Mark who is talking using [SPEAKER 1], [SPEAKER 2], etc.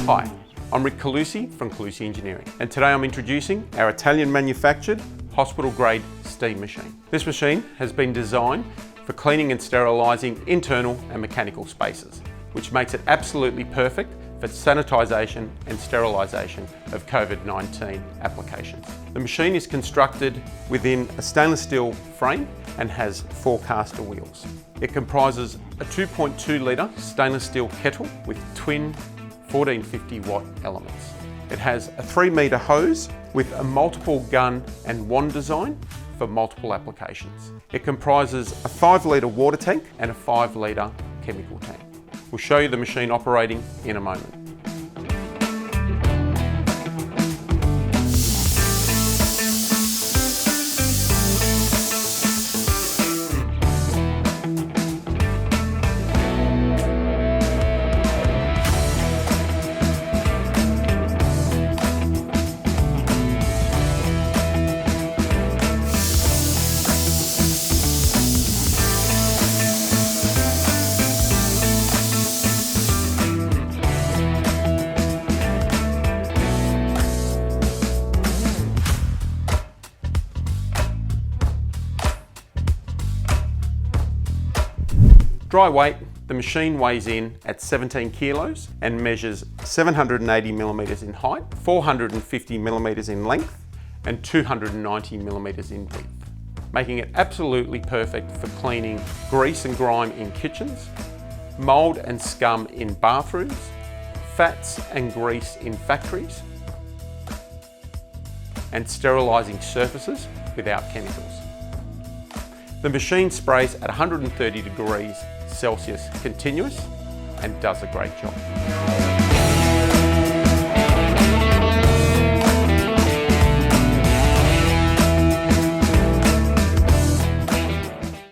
[SPEAKER 1] Hi, I'm Colussi from Colussi Engineering, and today I'm introducing our Italian manufactured hospital grade steam machine. This machine has been designed for cleaning and sterilising internal and mechanical spaces, which makes it absolutely perfect for sanitisation and sterilisation of COVID-19 applications. The machine is constructed within a stainless steel frame and has 4 caster wheels. It comprises a 2.2 litre stainless steel kettle with twin 1450 watt elements. It has a 3 metre hose with a multiple gun and wand design for multiple applications. It comprises a 5 litre water tank and a 5 litre chemical tank. We'll show you the machine operating in a moment. Dry weight, the machine weighs in at 17 kilos and measures 780 millimetres in height, 450 millimetres in length and 290 millimetres in width, making it absolutely perfect for cleaning grease and grime in kitchens, mould and scum in bathrooms, fats and grease in factories, and sterilising surfaces without chemicals. The machine sprays at 130 degrees Celsius continuous and does a great job.